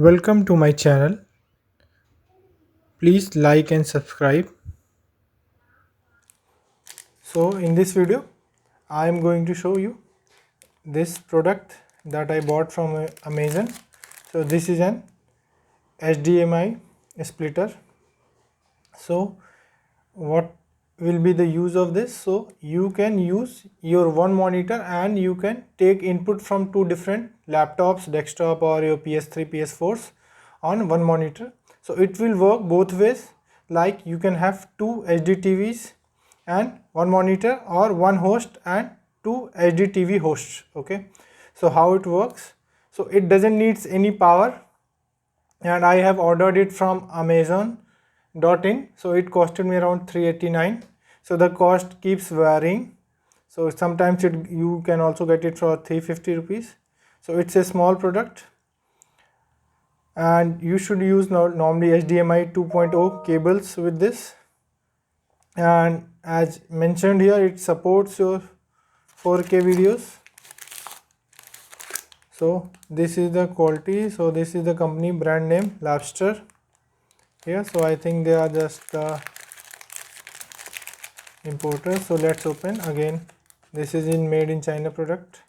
Welcome to my channel. Please like and subscribe. So in this video I am going to show you this product that I bought from Amazon. So this is an HDMI splitter. So what will be the use of this? So you can use your one monitor and you can take input from two different laptops, desktop or your PS3, PS4s on one monitor. So it will work both ways, like you can have two HD TVs and one monitor, or one host and two HD TV hosts. Okay, so how it works? So it doesn't needs any power, and I have ordered it from Amazon.in. So it costed me around 389. So the cost keeps varying. So sometimes you can also get it for 350 rupees. So it's a small product, and you should use normally HDMI 2.0 cables with this. And as mentioned here, it supports your 4K videos. So this is the quality. So this is the company brand name, Labster here. So I think they are just the importer. So let's open again. This is in made in China product,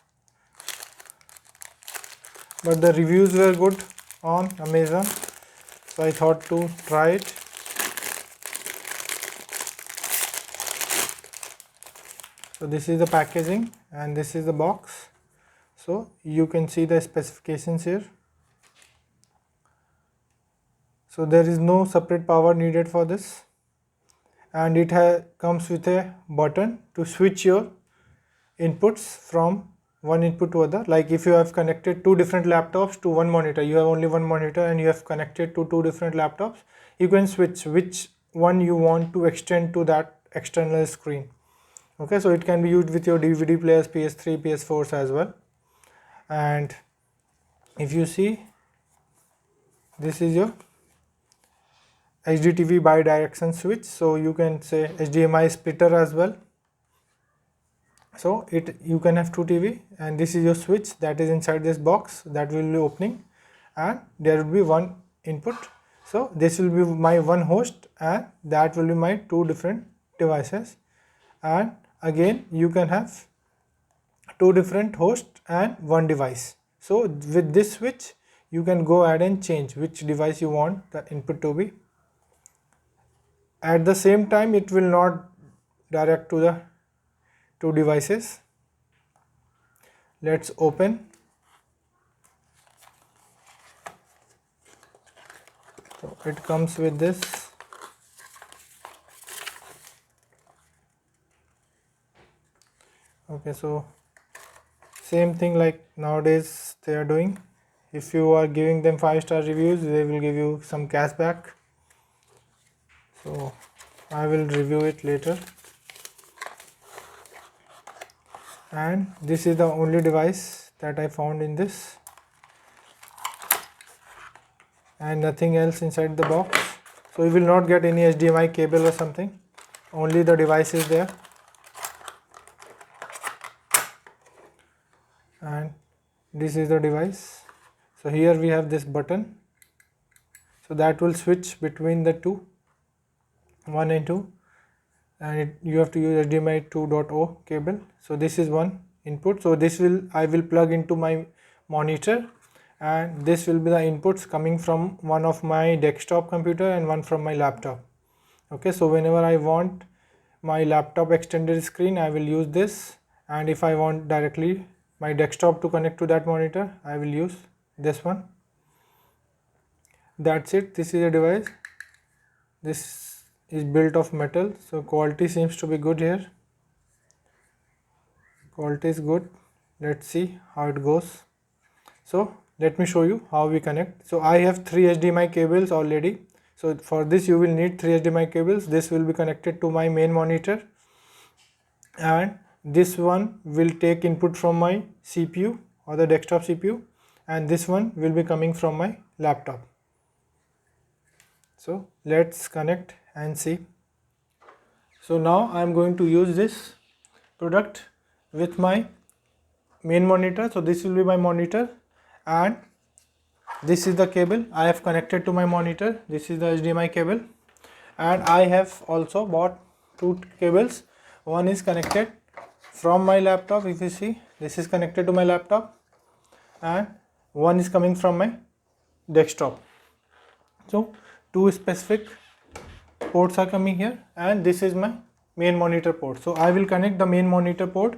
but the reviews were good on Amazon, so I thought to try it. So this is the packaging and this is the box. So you can see the specifications here. So there is no separate power needed for this, and it comes with a button to switch your inputs from one input to other. Like if you have connected two different laptops to one monitor, you have only one monitor and you have connected to two different laptops, you can switch which one you want to extend to that external screen. Okay, so it can be used with your DVD players, PS3, PS4s as well. And if you see, this is your HDTV bi-direction switch, so you can say HDMI splitter as well. So you can have two TV, and this is your switch that is inside this box that will be opening, and there will be one input. So this will be my one host, and that will be my two different devices. And again you can have two different hosts and one device. So with this switch you can go ahead and change which device you want the input to be. At the same time, it will not direct to the two devices. Let's open. So it comes with this. Okay, so same thing like nowadays they are doing. If you are giving them 5-star reviews, they will give you some cashback. So I will review it later. And this is the only device that I found in this, and nothing else inside the box. So you will not get any HDMI cable or something, only the device is there. And this is the device. So here we have this button, so that will switch between the two, 1 and 2, and you have to use HDMI 2.0 cable. So this is one input. So this I will plug into my monitor, and this will be the inputs coming from one of my desktop computer and one from my laptop. Okay, so whenever I want my laptop extended screen, I will use this, and if I want directly my desktop to connect to that monitor, I will use this one. That's it. This is a device. This is built of metal, so quality seems to be good here. Quality is good. Let's see how it goes. So let me show you how we connect. So I have 3 HDMI cables already. So for this you will need 3 HDMI cables. This will be connected to my main monitor, and this one will take input from my CPU or the desktop CPU, and this one will be coming from my laptop. So let's connect and see. So now I am going to use this product with my main monitor. So this will be my monitor, and this is the cable I have connected to my monitor. This is the HDMI cable, and I have also bought two cables. One is connected from my laptop. If you see, this is connected to my laptop, and one is coming from my desktop. So two specific ports are coming here, and this is my main monitor port. So I will connect the main monitor port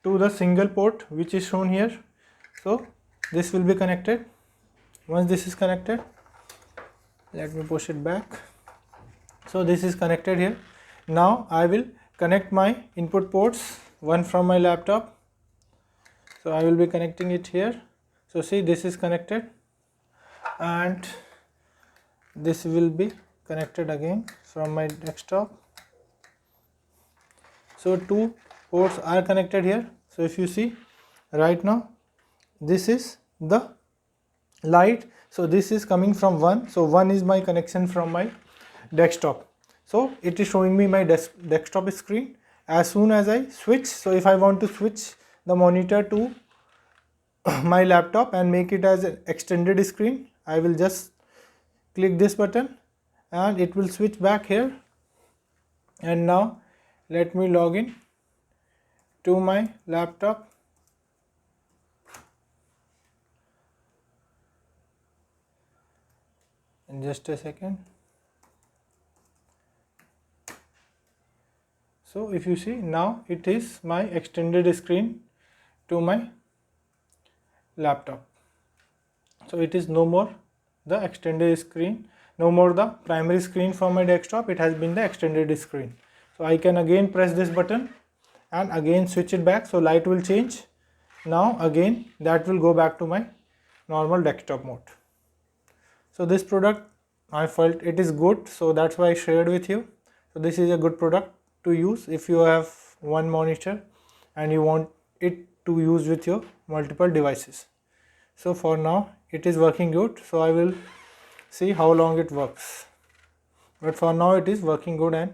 to the single port which is shown here. So this will be connected. Once this is connected, let me push it back. So this is connected here. Now I will connect my input ports, one from my laptop. So I will be connecting it here. So see, this is connected, and this will be connected again from my desktop. So two ports are connected here. So if you see right now, this is the light. So this is coming from one. So one is my connection from my desktop. So it is showing me my desktop screen. As soon as I switch, so if I want to switch the monitor to my laptop and make it as an extended screen, I will just click this button and it will switch back here. And now let me log in to my laptop. In just a second. So if you see, now it is my extended screen to my laptop. So it is no more the extended screen, no more the primary screen from my desktop. It has been the extended screen. So I can again press this button and again switch it back. So light will change. Now again that will go back to my normal desktop mode. So this product, I felt it is good, so that's why I shared with you. So this is a good product to use if you have one monitor and you want it to use with your multiple devices. So for now it is working good, so I will see how long it works. But for now it is working good, and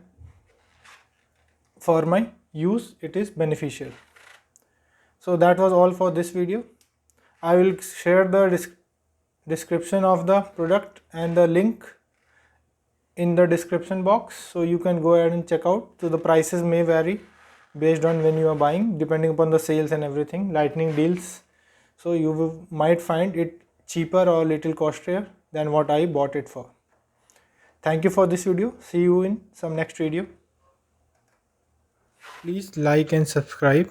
for my use it is beneficial. So that was all for this video. I will share the description of the product and the link in the description box, so you can go ahead and check out. So the prices may vary based on when you are buying, depending upon the sales and everything, lightning deals. So you might find it cheaper or little costlier than what I bought it for. Thank you for this video. See you in some next video. Please like and subscribe.